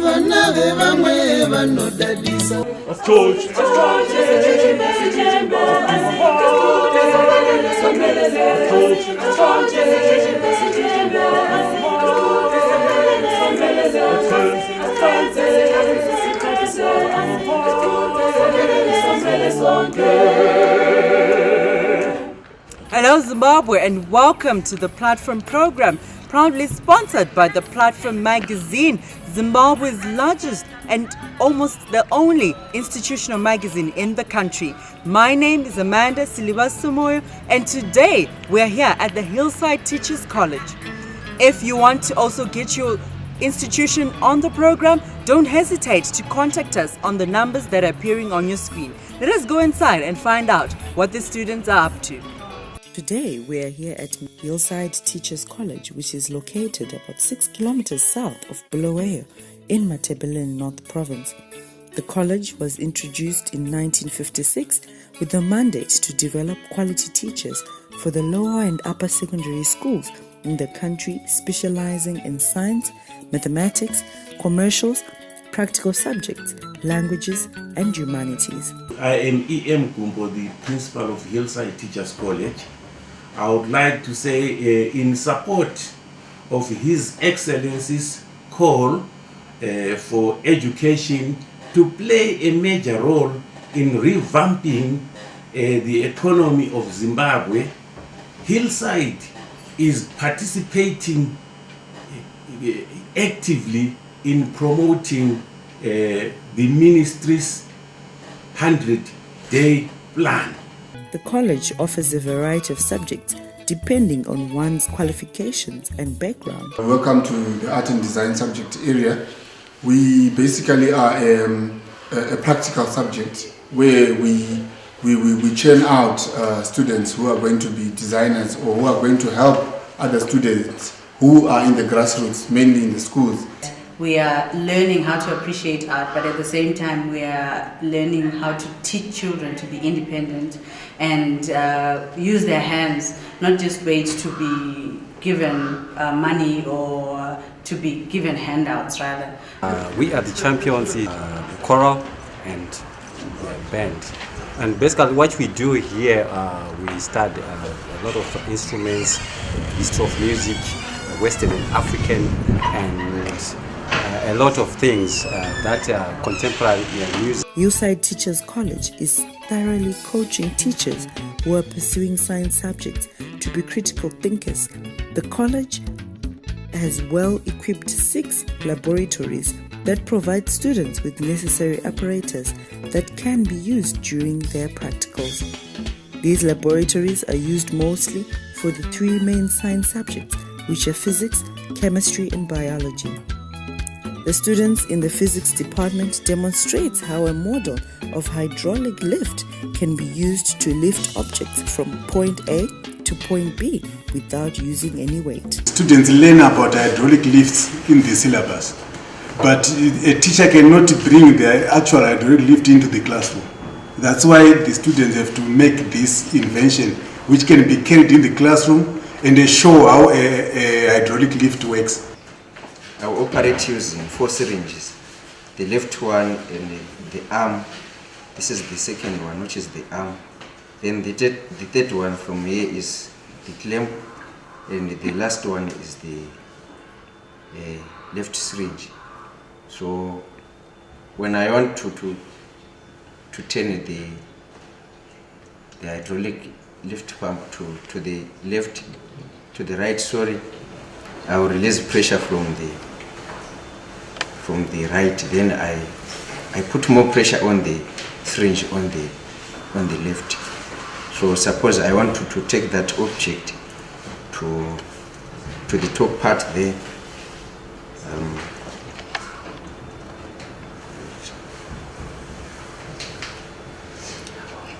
vana vevamwe vanodadisa. Hello Zimbabwe, and welcome to the Platform program, proudly sponsored by the Platform magazine, Zimbabwe's largest and almost the only institutional magazine in the country. My name is Amanda Silivasumoyo, and today we are here at the Hillside Teachers College. If you want to also get your institution on the program, don't hesitate to contact us on the numbers that are appearing on your screen. Let us go inside and find out what the students are up to. Today we are here at Hillside Teachers College, which is located about 6 kilometers south of Bulawayo in Matabeleland North Province. The college was introduced in 1956 with the mandate to develop quality teachers for the lower and upper secondary schools in the country, specializing in science, mathematics, commercials, practical subjects, languages, and humanities. I am E.M. Gumbo, the principal of Hillside Teachers College. I would like to say in support of His Excellency's call for education to play a major role in revamping the economy of Zimbabwe, Hillside is participating actively in promoting the ministry's 100-day plan. The college offers a variety of subjects depending on one's qualifications and background. Welcome to the Art and Design subject area. We basically are a practical subject where we churn out students who are going to be designers or who are going to help other students who are in the grassroots, mainly in the schools. We are learning how to appreciate art, but at the same time we are learning how to teach children to be independent and use their hands, not just wait to be given money or to be given handouts rather. We are the champions in choral and band. And basically what we do here, we study a lot of instruments, history of music, Western and African, and a lot of things that are contemporary music. Hillside Teachers College is thoroughly coaching teachers who are pursuing science subjects to be critical thinkers. The college has well-equipped 6 laboratories that provide students with necessary apparatus that can be used during their practicals. These laboratories are used mostly for the 3 main science subjects, which are physics, chemistry, and biology. The students in the physics department demonstrates how a model of hydraulic lift can be used to lift objects from point A to point B without using any weight. Students learn about hydraulic lifts in the syllabus, but a teacher cannot bring the actual hydraulic lift into the classroom. That's why the students have to make this invention, which can be carried in the classroom and they show how a hydraulic lift works. I will operate using 4 syringes. The left one and the arm. This is the second one, which is the arm. Then the third one from here is the clamp, and the last one is the left syringe. So when I want to turn the hydraulic lift pump to the left, to the right, I will release pressure from the right. Then I put more pressure on the syringe on the left. So suppose I want to take that object to the top part there.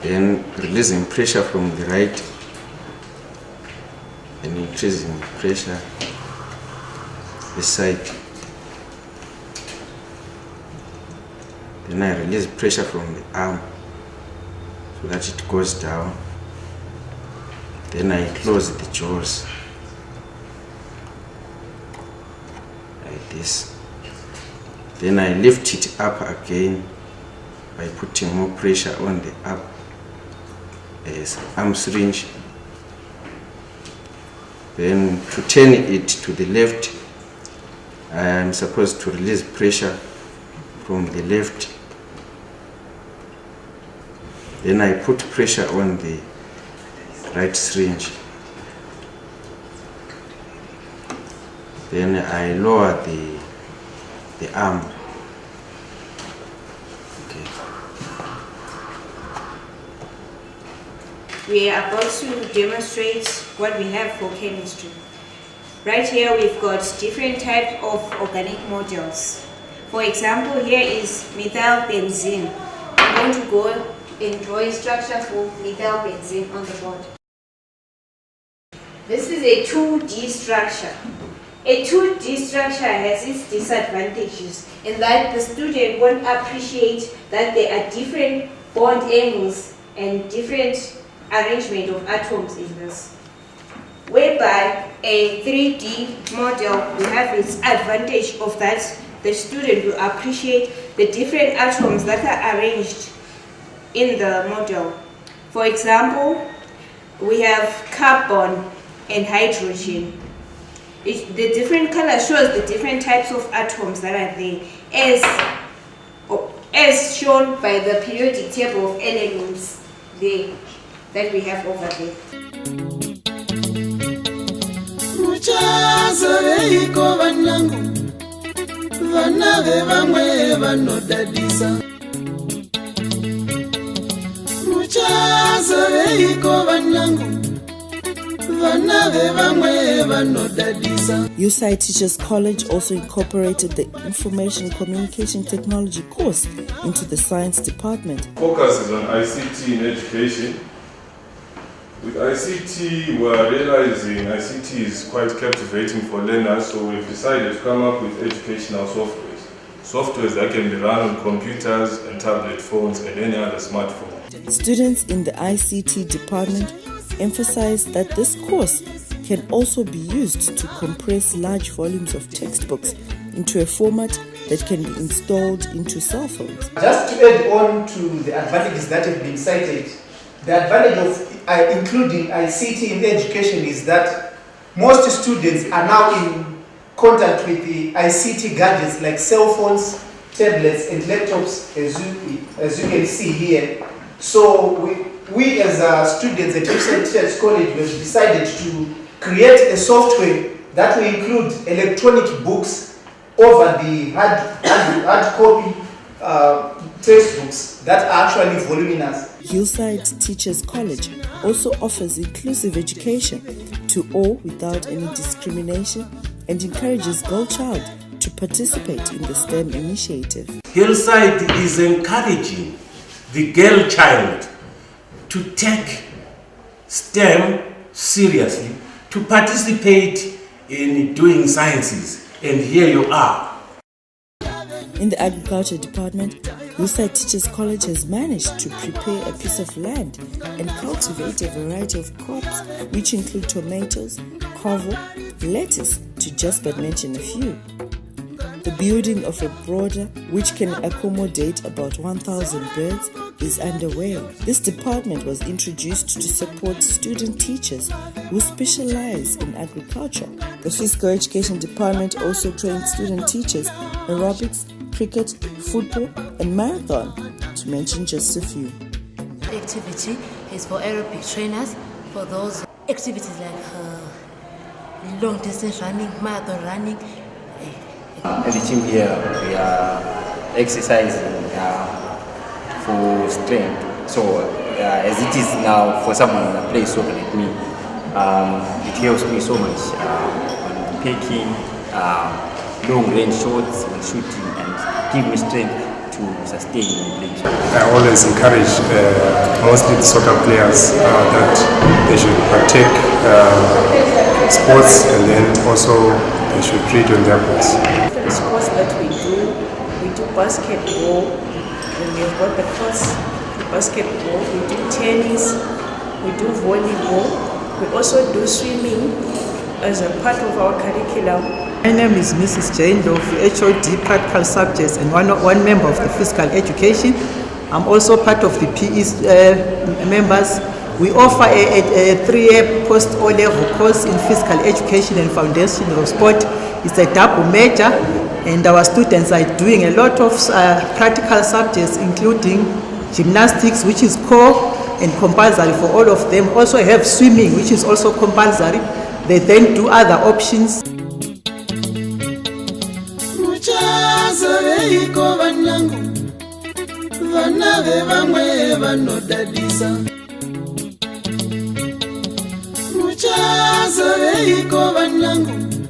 Then releasing pressure from the right and increasing pressure this side. Then I release pressure from the arm so that it goes down. Then I close the jaws like this. Then I lift it up again by putting more pressure on the up arm syringe. Then to turn it to the left, I am supposed to release pressure from the left. Then I put pressure on the right syringe. Then I lower the arm. Okay. We are about to demonstrate what we have for chemistry. Right here we've got different types of organic modules. For example, here is methylbenzene. I'm going to go and draw a structure for methylbenzene on the board. This is a 2D structure. A 2D structure has its disadvantages in that the student won't appreciate that there are different bond angles and different arrangement of atoms in this. Whereby a 3D model will have its advantage of that the student will appreciate the different atoms that are arranged in the model. For example, we have carbon and hydrogen. The different color shows the different types of atoms that are there, as shown by the periodic table of elements there that we have over there. Muchazo veiko vanangu vana vevamwe vanodadisa. Muchazo veiko vanangu vana vevamwe vanodadisa. Hillside Teachers College also incorporated the Information Communication Technology course into the science department. Focus is on ICT in education. With ICT, we are realizing ICT is quite captivating for learners, so we've decided to come up with educational softwares. Softwares that can be run on computers and tablet phones and any other smartphone. Students in the ICT department emphasized that this course can also be used to compress large volumes of textbooks into a format that can be installed into cell phones. Just to add on to the advantages that have been cited, the advantage of including ICT in education is that most students are now in contact with the ICT gadgets like cell phones, tablets and laptops, as you can see here. So we as students at Hillside Teachers College have decided to create a software that will include electronic books over the hard copy textbooks that are actually voluminous. Hillside Teachers College also offers inclusive education to all without any discrimination and encourages Girl Child to participate in the STEM initiative. Hillside is encouraging the girl child to take STEM seriously, to participate in doing sciences, and here you are. In the agriculture department, Hillside Teachers College has managed to prepare a piece of land and cultivate a variety of crops, which include tomatoes, cover, lettuce, to just but mention a few. The building of a broader, which can accommodate about 1,000 birds, is underway. This department was introduced to support student teachers who specialize in agriculture. The physical education department also trains student teachers aerobics, cricket, football, and marathon, to mention just a few. The activity is for aerobic trainers, for those activities like long distance running, marathon running. In the gym here, we are exercising for strength. So as it is now, for someone who plays soccer like me, it helps me so much on picking long-range shots and shooting, and give me strength to sustain in play. I always encourage mostly the soccer players that they should partake sports, and then also they should treat on their books. The sports that we do basketball, and we have got the course for basketball, we do tennis, we do volleyball, we also do swimming as a part of our curriculum. My name is Mrs. Jane of HOD Practical Subjects and one member of the Physical Education. I'm also part of the PE members. We offer a 3-year post-O-level course in Physical Education and Foundation of Sport. It's a double major, and our students are doing a lot of practical subjects, including gymnastics, which is core and compulsory for all of them. Also have swimming, which is also compulsory. They then do other options. Muchaza veiko vanangu vana vevamwe vanodadisa. Muchaza veiko vanangu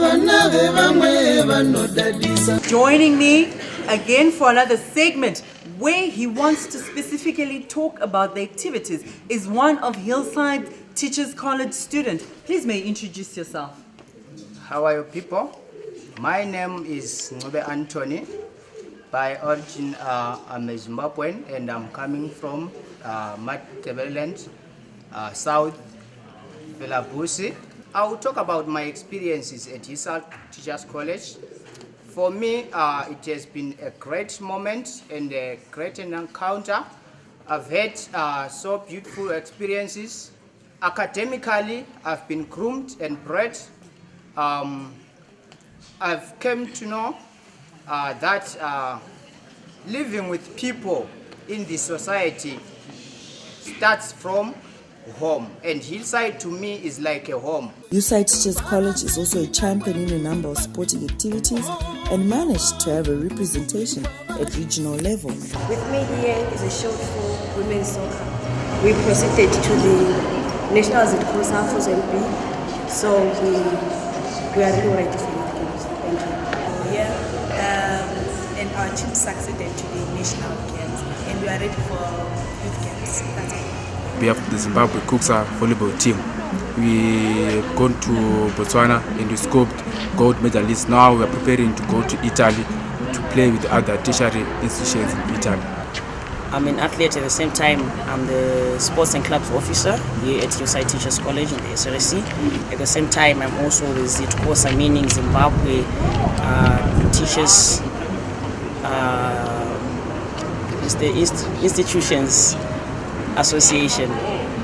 vana vevamwe vanodadisa. Joining me again for another segment where he wants to specifically talk about the activities is one of Hillside Teachers College students. Please may you introduce yourself. How are you people? My name is Ngobe Anthony. By origin, I'm a Zimbabwean and I'm coming from Matabeleland, South Velabusi. I will talk about my experiences at Hillside Teachers College. For me, it has been a great moment and a great encounter. I've had so beautiful experiences. Academically, I've been groomed and bred. I've come to know that living with people in the society starts from home, and Hillside to me is like a home. Hillside Teachers College is also a champion in a number of sporting activities and managed to have a representation at regional level. With me here is a show for women's soccer. We proceeded to the nationals at Kosa for ZB, so we are really ready for the games. Thank you. Yeah, and our team succeeded to the national games, and we are ready for youth games. That's it. We have the Zimbabwe Kuksa volleyball team. We gone to Botswana and we scoped gold medalists. Now we are preparing to go to Italy to play with other tertiary institutions in Italy. I'm an athlete at the same time. I'm the sports and clubs officer here at Hillside Teachers College in the SRC. At the same time, I'm also the ZITKOSA, meaning Zimbabwe Teachers, it's the Institutions Association.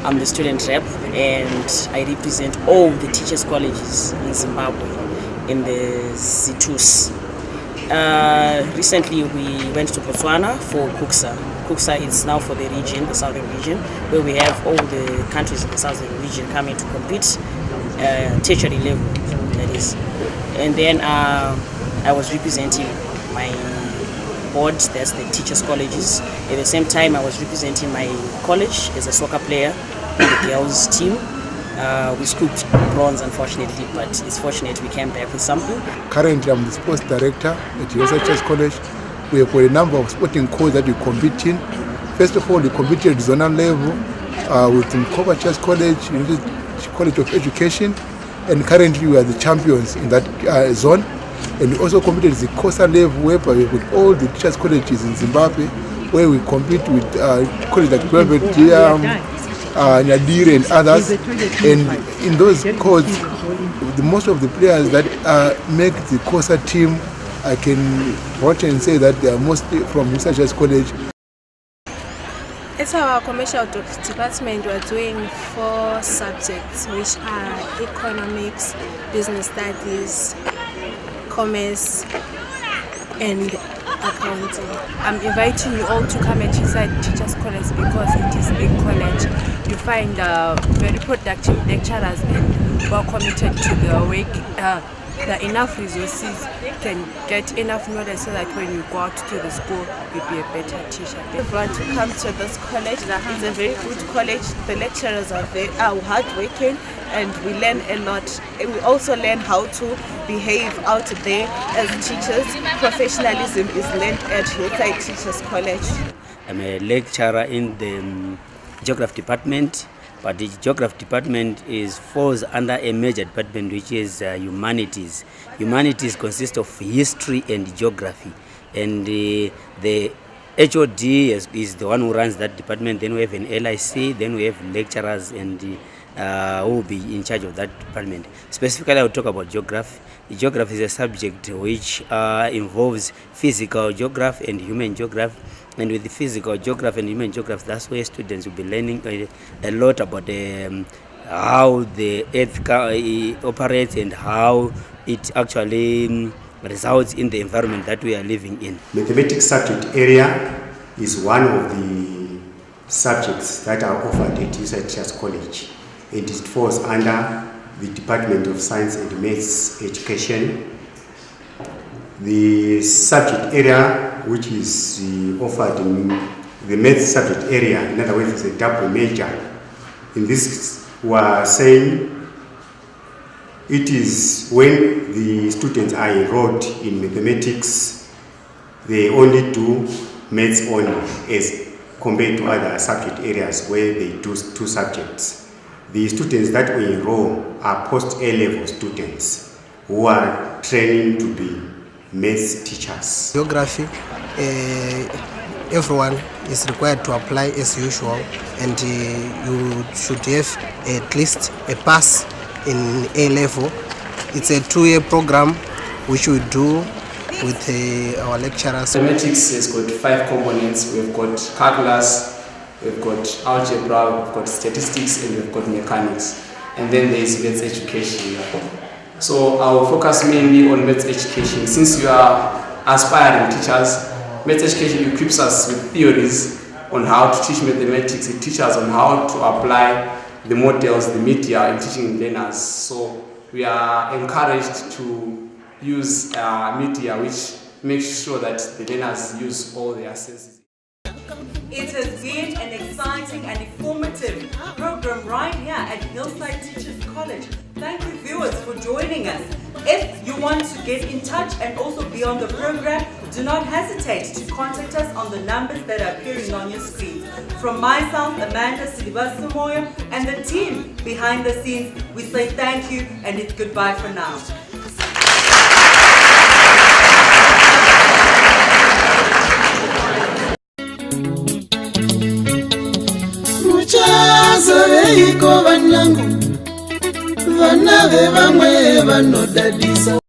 I'm the student rep and I represent all the teachers colleges in Zimbabwe in the ZITUS. Recently we went to Botswana for Kuksa. Kuksa is now for the region, the southern region, where we have all the countries in the southern region coming to compete, tertiary level, that is. And then I was representing my board, that's the teachers colleges. At the same time, I was representing my college as a soccer player in the girls team. We scooped bronze, unfortunately, but it's fortunate we came back with something. Currently, I'm the sports director at Hillside Teachers College. We have got a number of sporting codes that we compete in. First of all, we competed at zonal level with Mkoba Teachers College, University College of Education, and currently we are the champions in that zone. And we also competed at the coastal level, whereby we have all the teachers colleges in Zimbabwe, where we compete with colleges like Velvet, Nyadire and others. And in those codes, most of the players that make the coastal team, I can watch and say that they are mostly from Hillside Teachers College. At our commercial department, we are doing 4 subjects, which are economics, business studies, commerce, and accounting. I'm inviting you all to come at Hillside Teachers College because it is a big college. You find very productive lecturers and who are committed to their work. There are enough resources, can get enough knowledge so that when you go out to the school, you'll be a better teacher. If you want to come to this college, it's a very good college. The lecturers are hardworking and we learn a lot. We also learn how to behave out there as teachers. Professionalism is learned at Hillside Teachers College. I'm a lecturer in the Geography Department. But the Geography Department falls under a major department which is Humanities. Humanities consists of history and geography. And the HOD is the one who runs that department. Then we have an LIC, then we have lecturers and who will be in charge of that department. Specifically, I will talk about geography. Geography is a subject which involves physical geography and human geography. And with the physical geography and human geography, that's where students will be learning a lot about how the earth operates and how it actually results in the environment that we are living in. Mathematics subject area is one of the subjects that are offered at Hillside Teachers College, and it falls under the Department of Science and Maths Education. The subject area which is offered in the maths subject area, in other words, is a double major. In this, we are saying it is when the students are enrolled in mathematics, they only do maths only as compared to other subject areas where they do 2 subjects. The students that we enroll are post-A-level students who are training to be maths teachers. Geography, everyone is required to apply as usual, and you should have at least a pass in A-level. It's a 2-year program which we do with our lecturers. Mathematics has got 5 components. We've got calculus, we've got algebra, we've got statistics, and we've got mechanics. And then there is maths education. So I will focus mainly on maths education. Since you are aspiring teachers, maths education equips us with theories on how to teach mathematics. It teaches us on how to apply the models, the media in teaching learners. So we are encouraged to use media which makes sure that the learners use all their senses. It has been an exciting and informative program right here at Hillside Teachers College. Thank you, viewers, for joining us. If you want to get in touch and also be on the program, do not hesitate to contact us on the numbers that are appearing on your screen. From myself, Amanda Silibasumoyo, and the team behind the scenes, we say thank you and it's goodbye for now. Muchazo veiko vanangu, vana vevamwe vanodadisa.